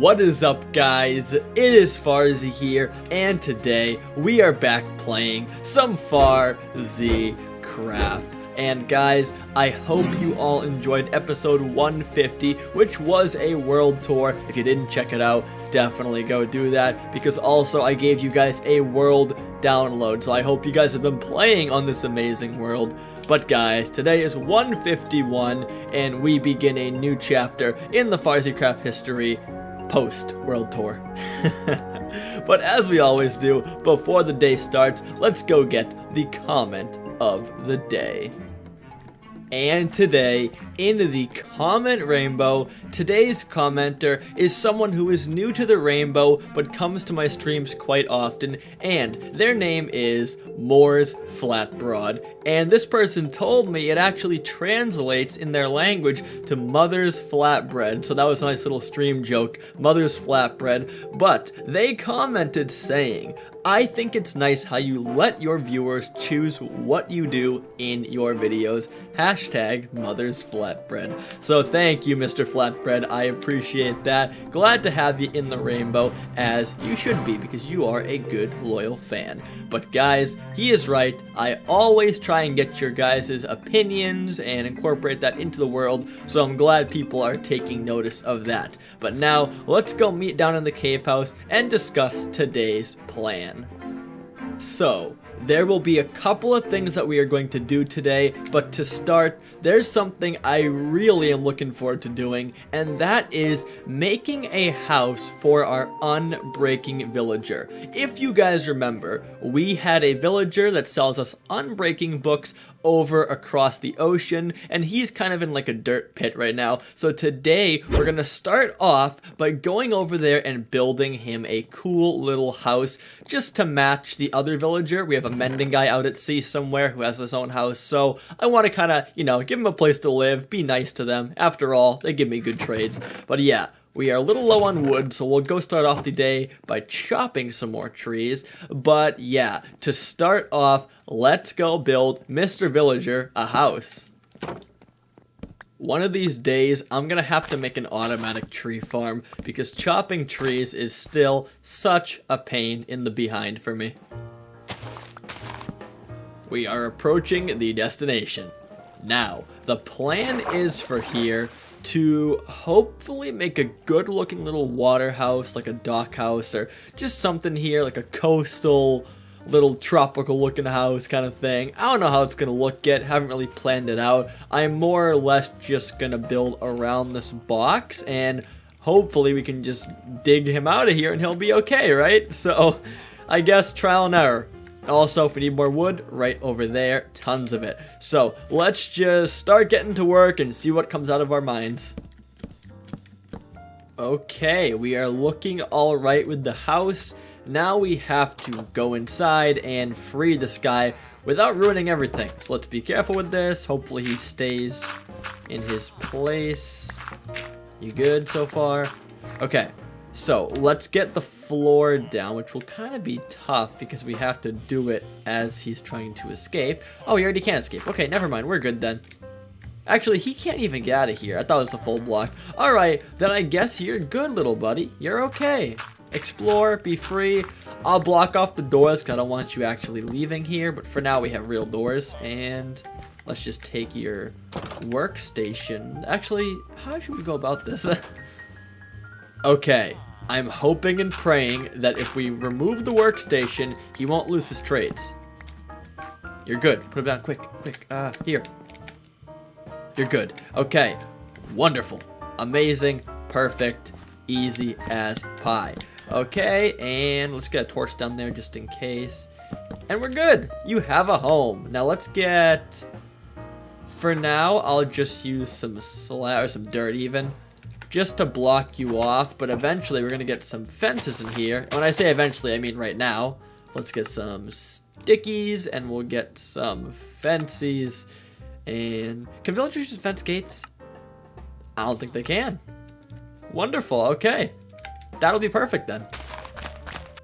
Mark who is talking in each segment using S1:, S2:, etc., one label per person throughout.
S1: What is up, guys? It is Farzy here, and today we are back playing some FarzyCraft. And guys, I hope you all enjoyed episode 150, which was a world tour. If you didn't check it out, definitely go do that, because also I gave you guys a world download, so I hope you guys have been playing on this amazing world. But guys, today is 151, and we begin a new chapter in the FarzyCraft history post-world tour. But as we always do, before the day starts, let's go get the comment of the day. And today, in the comment rainbow, today's commenter is someone who is new to the rainbow but comes to my streams quite often, and their name is Moore's Flatbroad. And this person told me it actually translates in their language to Mother's Flatbread, so that was a nice little stream joke, Mother's Flatbread. But they commented saying, I think it's nice how you let your viewers choose what you do in your videos. Hashtag Mother's Flatbread. So thank you, Mr. Flatbread. I appreciate that. Glad to have you in the rainbow, as you should be, because you are a good, loyal fan. But guys, he is right. I always try and get your guys' opinions and incorporate that into the world, so I'm glad people are taking notice of that. But now, let's go meet down in the cave house and discuss today's plan. So, there will be a couple of things that we are going to do today, but to start, there's something I really am looking forward to doing, and that is making a house for our unbreaking villager. If you guys remember, we had a villager that sells us unbreaking books over across the ocean, and he's kind of in like a dirt pit right now. So today we're gonna start off by going over there and building him a cool little house just to match the other villager. We have a mending guy out at sea somewhere who has his own house, so I want to kind of, you know, give him a place to live, be nice to them. After all, they give me good trades. But yeah, we are a little low on wood, so we'll go start off the day by chopping some more trees. But yeah, to start off, let's go build Mr. Villager a house. One of these days, I'm gonna have to make an automatic tree farm, because chopping trees is still such a pain in the behind for me. We are approaching the destination. Now, the plan is for here to hopefully make a good looking little water house, like a dock house, or just something here like a coastal little tropical looking house kind of thing. I don't know how it's gonna look yet, haven't really planned it out. I'm more or less just gonna build around this box, and hopefully we can just dig him out of here and he'll be okay, right? So I guess trial and error. Also, if we need more wood, right over there, tons of it. So let's just start getting to work and see what comes out of our minds. Okay, we are looking all right with the house. Now we have to go inside and free this guy without ruining everything. So let's be careful with this. Hopefully he stays in his place. You good so far? Okay. So, let's get the floor down, which will kind of be tough because we have to do it as he's trying to escape. Oh, he already can't escape. Okay, never mind. We're good then. Actually, he can't even get out of here. I thought it was the full block. Alright, then I guess you're good, little buddy. You're okay. Explore, be free. I'll block off the doors because I don't want you actually leaving here, but for now we have real doors. And let's just take your workstation. Actually, how should we go about this? Okay, I'm hoping and praying that if we remove the workstation, he won't lose his trades. You're good. Put him down quick, quick. Here. You're good. Okay, wonderful, amazing, perfect, easy as pie. Okay, and let's get a torch down there just in case. And we're good. You have a home. Now let's get... For now, I'll just use some slab or some dirt even, just to block you off, but eventually we're gonna get some fences in here. When I say eventually, I mean right now. Let's get some stickies, and we'll get some fences. And can villagers use fence gates? I don't think they can. Wonderful, okay. That'll be perfect then.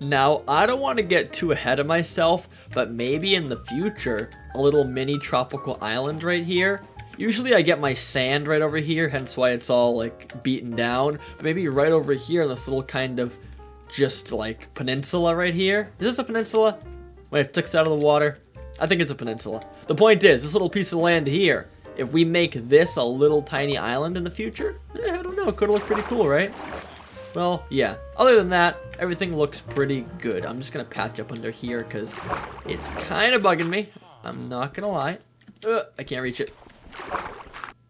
S1: Now, I don't want to get too ahead of myself, but maybe in the future, a little mini tropical island right here Usually I get my sand right over here, hence why it's all like beaten down. But maybe right over here in this little kind of just like peninsula right here. Is this a peninsula? When it sticks out of the water? I think it's a peninsula. The point is, this little piece of land here, if we make this a little tiny island in the future, I don't know, it could look pretty cool, right? Well, yeah. Other than that, everything looks pretty good. I'm just gonna patch up under here because it's kind of bugging me. I'm not gonna lie. I can't reach it.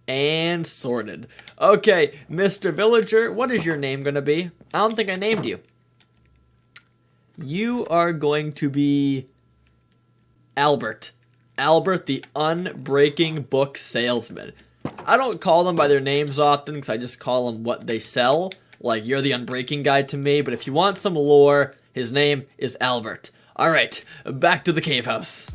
S1: And sorted. Okay, Mr. Villager, what is your name gonna be? I don't think I named you. You are going to be Albert. Albert, the Unbreaking Book Salesman. I don't call them by their names often because I just call them what they sell. Like, you're the Unbreaking guy to me, but if you want some lore, his name is Albert. Alright, back to the cave house.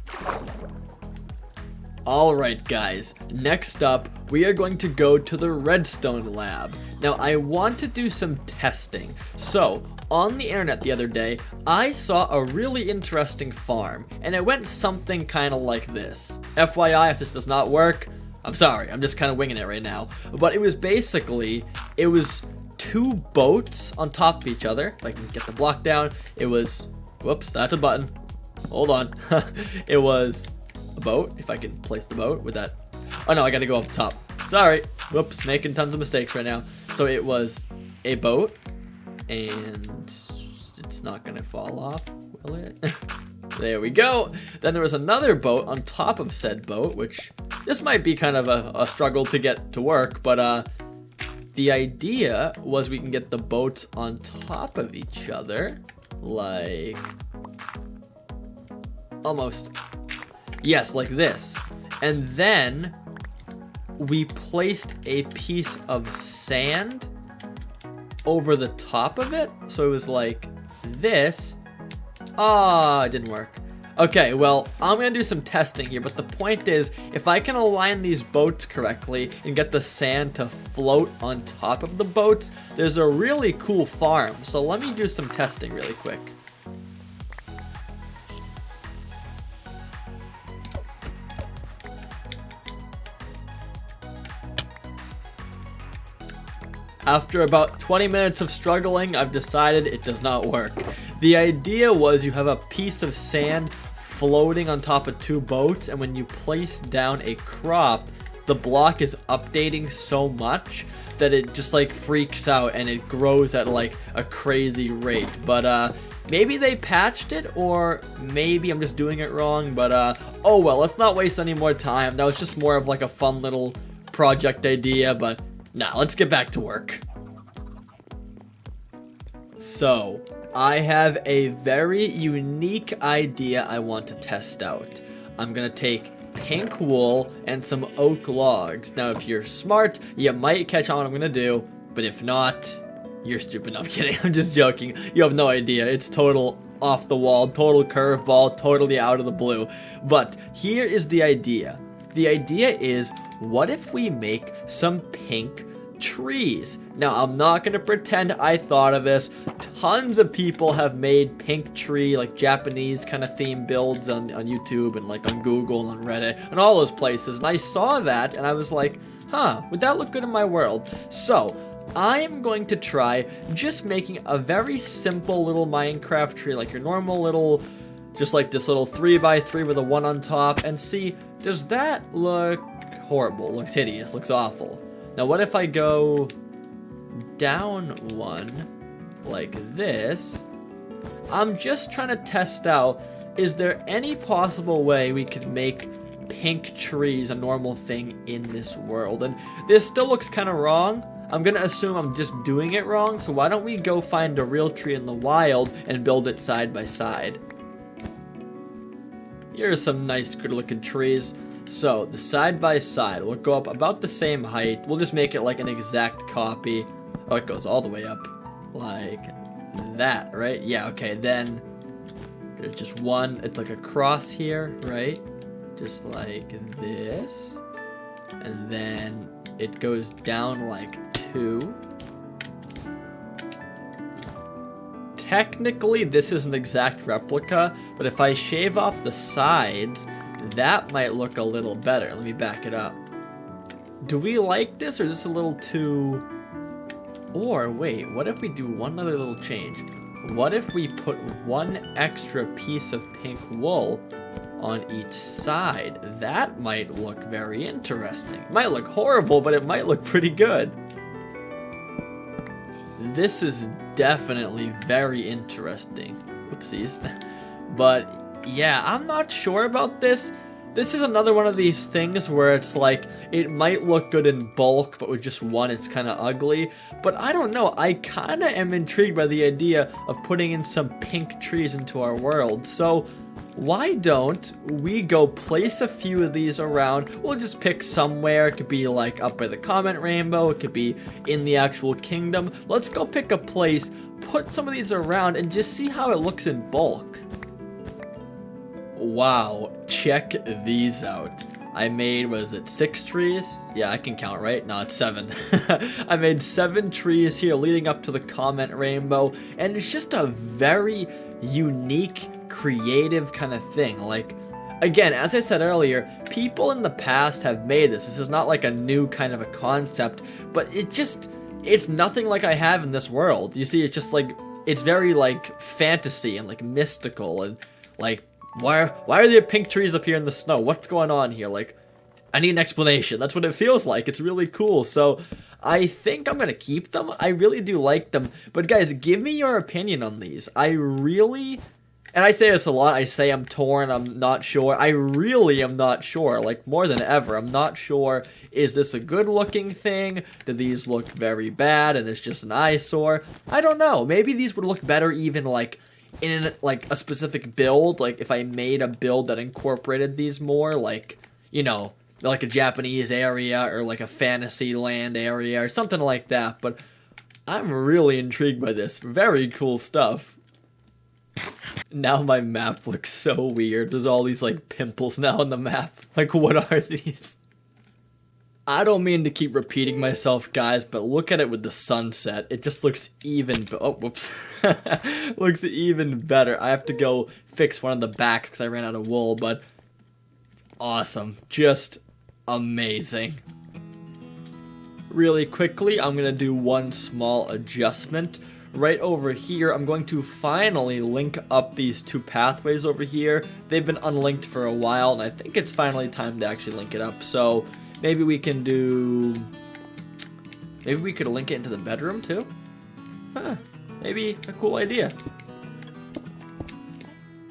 S1: Alright guys, next up, we are going to go to the Redstone Lab. Now, I want to do some testing. So, on the internet the other day, I saw a really interesting farm, and it went something kind of like this. FYI, if this does not work, I'm sorry, I'm just kind of winging it right now. But it was basically, it was two boats on top of each other. If I can get the block down, it was, whoops, that's a button. Hold on. It was a boat, if I can place the boat with that. Oh no, I gotta go up top. Sorry. Whoops, making tons of mistakes right now. So it was a boat, and it's not gonna fall off, will it? There we go. Then there was another boat on top of said boat, which this might be kind of a struggle to get to work, but the idea was we can get the boats on top of each other, like almost, yes, like this. And then we placed a piece of sand over the top of it, so it was like this. Ah, it didn't work. Okay, well, I'm gonna do some testing here, but the point is, if I can align these boats correctly and get the sand to float on top of the boats, there's a really cool farm. So let me do some testing really quick. After about 20 minutes of struggling, I've decided it does not work. The idea was you have a piece of sand floating on top of two boats, and when you place down a crop, the block is updating so much that it just like freaks out and it grows at like a crazy rate. But maybe they patched it, or maybe I'm just doing it wrong, but oh well, let's not waste any more time. That was just more of like a fun little project idea, but now, let's get back to work. So, I have a very unique idea I want to test out. I'm gonna take pink wool and some oak logs. Now, if you're smart, you might catch on what I'm gonna do, but if not, you're stupid. No, I'm kidding, I'm just joking. You have no idea. It's total off the wall, total curveball, totally out of the blue. But here is the idea. The idea is, what if we make some pink trees? Now, I'm not going to pretend I thought of this. Tons of people have made pink tree, like Japanese kind of theme builds on YouTube and like on Google and on Reddit and all those places. And I saw that and I was like, huh, would that look good in my world? So, I'm going to try just making a very simple little Minecraft tree, like your normal little, just like this little 3x3 with a 1 on top, and see, does that look horrible? Looks hideous, looks awful. Now what if I go down one like this? I'm just trying to test out, is there any possible way we could make pink trees a normal thing in this world? And this still looks kind of wrong. I'm gonna assume I'm just doing it wrong, so why don't we go find a real tree in the wild and build it side by side. Here are some nice good looking trees. So, the side by side will go up about the same height. We'll just make it like an exact copy. Oh, it goes all the way up like that, right? Yeah, okay, then there's just one, it's like a cross here, right? Just like this. And then it goes down like 2. Technically, this is an exact replica, but if I shave off the sides, that might look a little better. Let me back it up. Do we like this, or is this a little too... Or, wait, what if we do one other little change? What if we put one extra piece of pink wool on each side? That might look very interesting. It might look horrible, but it might look pretty good. This is definitely very interesting. Oopsies. But yeah, I'm not sure about this. This is another one of these things where it's like, it might look good in bulk, but with just one it's kind of ugly. But I don't know, I kind of am intrigued by the idea of putting in some pink trees into our world. So why don't we go place a few of these around? We'll just pick somewhere. It could be like up by the comment rainbow. It could be in the actual kingdom. Let's go pick a place, put some of these around, and just see how it looks in bulk. Wow, check these out. I made, was it 6 trees? Yeah, I can count, right? No, it's 7. I made 7 trees here leading up to the comment rainbow, and it's just a very unique, creative kind of thing. Like, again, as I said earlier, people in the past have made this. This is not like a new kind of a concept, but it's nothing like I have in this world. You see, it's just like, it's very like fantasy and like mystical and like, why are there pink trees up here in the snow? What's going on here? Like, I need an explanation. That's what it feels like. It's really cool. So I think I'm going to keep them. I really do like them. But guys, give me your opinion on these. I really, and I say this a lot. I say I'm torn. I'm not sure. I really am not sure. Like, more than ever. I'm not sure. Is this a good looking thing? Do these look very bad and it's just an eyesore? I don't know. Maybe these would look better even like in like a specific build, like if I made a build that incorporated these more, like, you know, like a Japanese area or like a fantasy land area or something like that. But I'm really intrigued by this. Very cool stuff. Now my map looks so weird. There's all these like pimples now on the map. Like, what are these? I don't mean to keep repeating myself, guys, but look at it with the sunset. It just looks even... Oh, whoops. Looks even better. I have to go fix one of the backs because I ran out of wool, but awesome. Just amazing. Really quickly, I'm going to do one small adjustment. Right over here, I'm going to finally link up these 2 pathways over here. They've been unlinked for a while, and I think it's finally time to actually link it up. So maybe we can do... Maybe we could link it into the bedroom too? Huh, maybe a cool idea.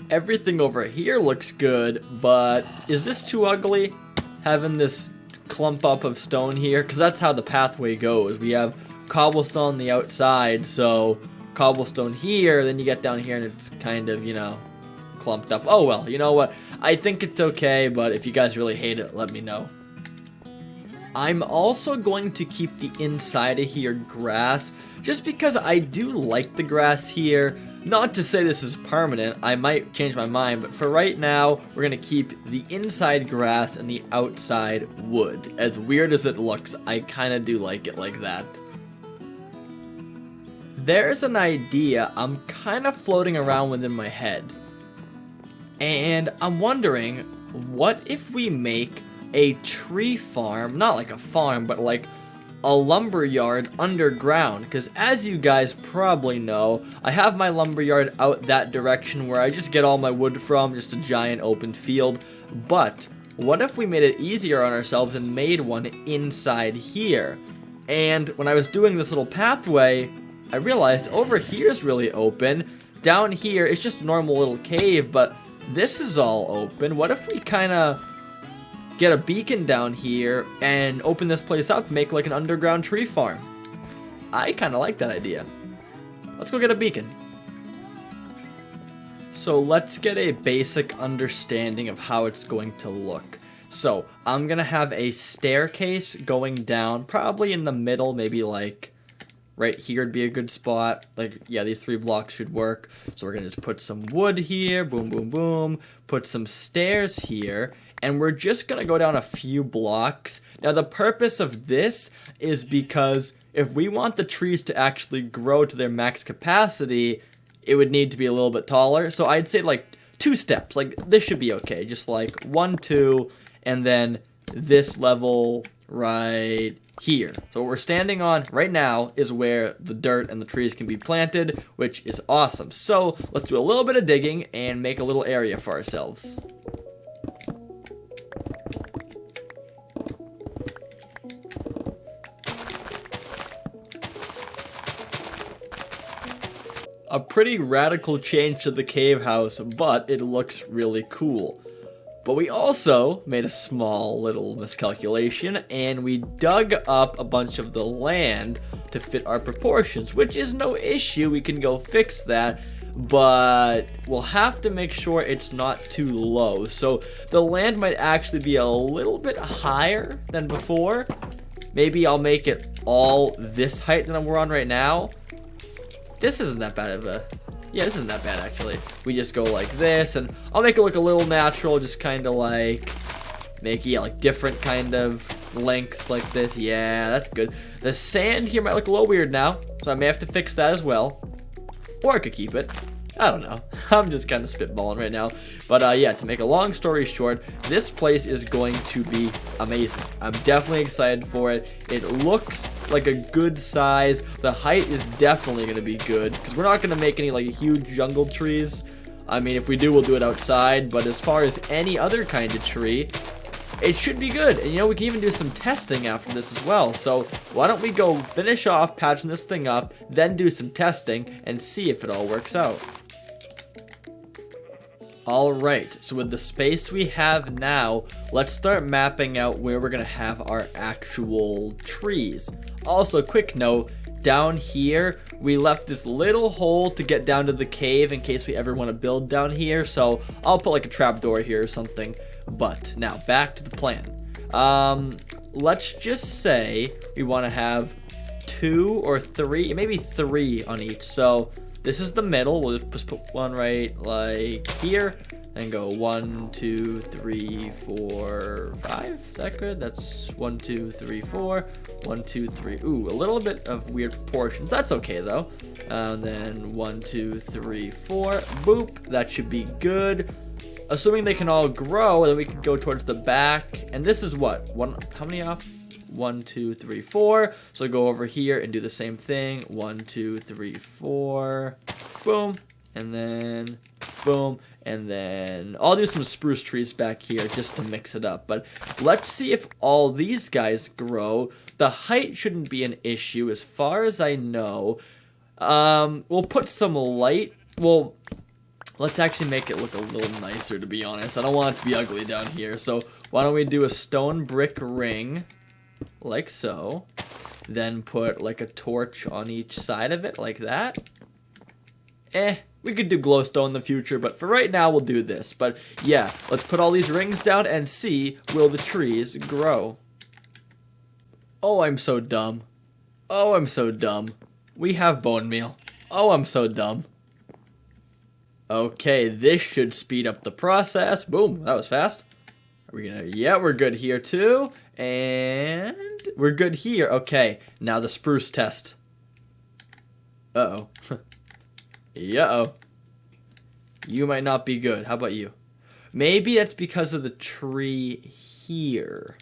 S1: Everything over here looks good, but is this too ugly? Having this clump up of stone here? Because that's how the pathway goes. We have cobblestone on the outside, so cobblestone here, then you get down here and it's kind of, you know, clumped up. Oh well, you know what? I think it's okay, but if you guys really hate it, let me know. I'm also going to keep the inside of here grass, just because I do like the grass here. Not to say this is permanent, I might change my mind, but for right now, we're going to keep the inside grass and the outside wood. As weird as it looks, I kind of do like it like that. There's an idea I'm kind of floating around within my head. And I'm wondering, what if we make a tree farm, not like a farm, but like a lumber yard underground? Because as you guys probably know, I have my lumber yard out that direction where I just get all my wood from, just a giant open field. But what if we made it easier on ourselves and made one inside here? And when I was doing this little pathway, I realized over here is really open. Down here, it's just a normal little cave, but this is all open. What if we kind of get a beacon down here and open this place up, make like an underground tree farm? I kind of like that idea. Let's go get a beacon. So let's get a basic understanding of how it's going to look. So I'm going to have a staircase going down, probably in the middle, maybe like right here would be a good spot. Like, yeah, these 3 blocks should work. So we're going to just put some wood here, boom, boom, boom, put some stairs here, and we're just going to go down a few blocks. Now, the purpose of this is because if we want the trees to actually grow to their max capacity, it would need to be a little bit taller. So I'd say like 2 steps. Like, this should be okay. Just like 1, 2, and then this level right here. So what we're standing on right now is where the dirt and the trees can be planted, which is awesome. So let's do a little bit of digging and make a little area for ourselves. A pretty radical change to the cave house, but it looks really cool. But we also made a small little miscalculation, and we dug up a bunch of the land to fit our proportions, which is no issue. We can go fix that, but we'll have to make sure it's not too low. So the land might actually be a little bit higher than before. Maybe I'll make it all this height that we're on right now. This isn't that bad of a... Yeah, this isn't that bad, actually. We just go like this, and I'll make it look a little natural, just kind of like... Make, yeah, like different kind of lengths like this. Yeah, that's good. The sand here might look a little weird now, so I may have to fix that as well. Or I could keep it. I don't know. I'm just kind of spitballing right now. But yeah, to make a long story short, this place is going to be amazing. I'm definitely excited for it. It looks like a good size. The height is definitely going to be good, because we're not going to make any like huge jungle trees. I mean, if we do, we'll do it outside. But as far as any other kind of tree, it should be good. And you know, we can even do some testing after this as well. So why don't we go finish off patching this thing up, then do some testing and see if it all works out. Alright, so with the space we have now, let's start mapping out where we're going to have our actual trees. Also, quick note, down here, we left this little hole to get down to the cave in case we ever want to build down here. So I'll put like a trapdoor here or something. But now, back to the plan. Let's just say we want to have 2 or 3, maybe 3 on each. So this is the middle. We'll just put one right like here, and go 1, 2, 3, 4, 5. Is that good? That's 1, 2, 3, 4. 1, 2, 3. Ooh, a little bit of weird proportions. That's okay though. And then 1, 2, 3, 4. Boop. That should be good. Assuming they can all grow, then we can go towards the back. And this is what? How many off? 1, 2, 3, 4. So go over here and do the same thing. 1, 2, 3, 4. Boom. And then boom. And then I'll do some spruce trees back here just to mix it up. But let's see if all these guys grow. The height shouldn't be an issue as far as I know. We'll put some light. Well, let's actually make it look a little nicer, to be honest. I don't want it to be ugly down here. So why don't we do a stone brick ring, like so. Then put like a torch on each side of it, like that. We could do glowstone in the future, but for right now, we'll do this. But yeah, let's put all these rings down and see, will the trees grow? Oh, I'm so dumb. Oh, I'm so dumb. We have bone meal. Oh, I'm so dumb. Okay, this should speed up the process. Boom, that was fast. Are we gonna, yeah, we're good here too. And we're good here. Okay, now the spruce test. Uh-oh. Yeah-oh. You might not be good. How about you? Maybe that's because of the tree here.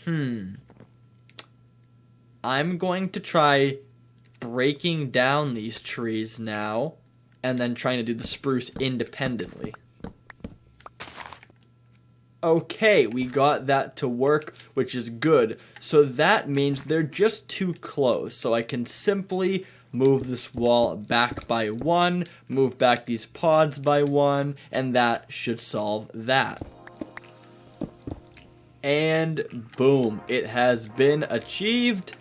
S1: I'm going to try breaking down these trees now and then trying to do the spruce independently. Okay, we got that to work, which is good. So that means they're just too close. So I can simply move this wall back by 1, move back these pods by 1, and that should solve that. And boom, it has been achieved.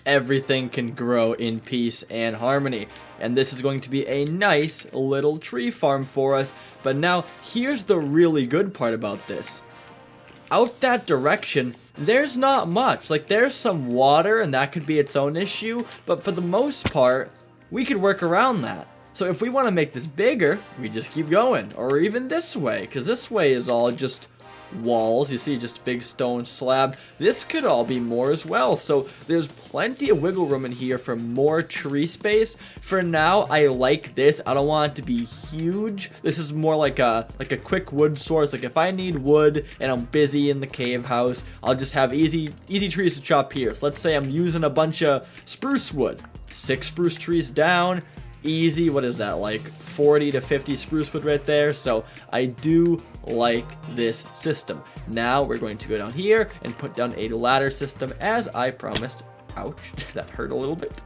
S1: Everything can grow in peace and harmony. And this is going to be a nice little tree farm for us. But now, here's the really good part about this. Out that direction, there's not much. Like, there's some water, and that could be its own issue. But for the most part, we could work around that. So if we want to make this bigger, we just keep going. Or even this way, because this way is all just walls. You see just a big stone slab. This could all be more as well. So there's plenty of wiggle room in here for more tree space. For now, I like this. I don't want it to be huge. This is more like a quick wood source. Like if I need wood and I'm busy in the cave house, I'll just have easy trees to chop here. So let's say I'm using a bunch of spruce wood. 6 spruce trees down. Easy. What is that, like 40 to 50 spruce wood right there? So I do like this system. Now we're going to go down here and put down a ladder system as I promised. Ouch, that hurt a little bit.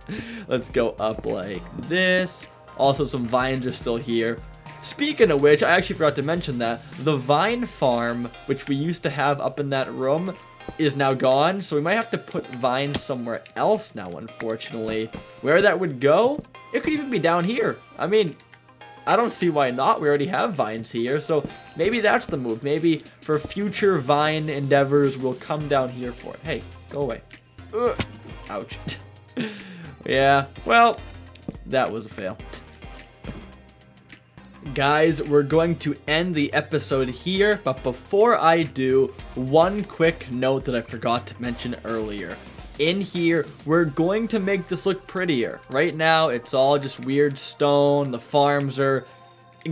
S1: Let's go up like this. Also, some vines are still here. Speaking of which, I actually forgot to mention that the vine farm, which we used to have up in that room, is now gone. So we might have to put vines somewhere else now, unfortunately. Where that would go? It could even be down here. I mean, I don't see why not. We already have vines here, so maybe that's the move. Maybe for future vine endeavors, we'll come down here for it. Hey, go away. Ugh. Ouch. Yeah, well, that was a fail. Guys, we're going to end the episode here, but before I do, one quick note that I forgot to mention earlier. In here, we're going to make this look prettier. Right now, it's all just weird stone. The farms are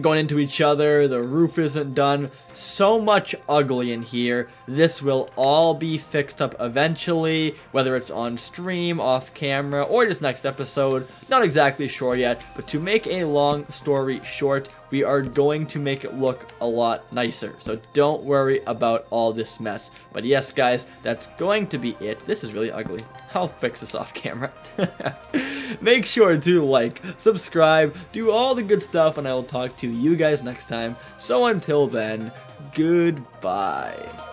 S1: going into each other. The roof isn't done. So much ugly in here. This will all be fixed up eventually, whether it's on stream, off camera, or just next episode. Not exactly sure yet, but to make a long story short, we are going to make it look a lot nicer. So don't worry about all this mess. But yes, guys, that's going to be it. This is really ugly. I'll fix this off camera. Make sure to like, subscribe, do all the good stuff, and I will talk to you guys next time. So until then, goodbye.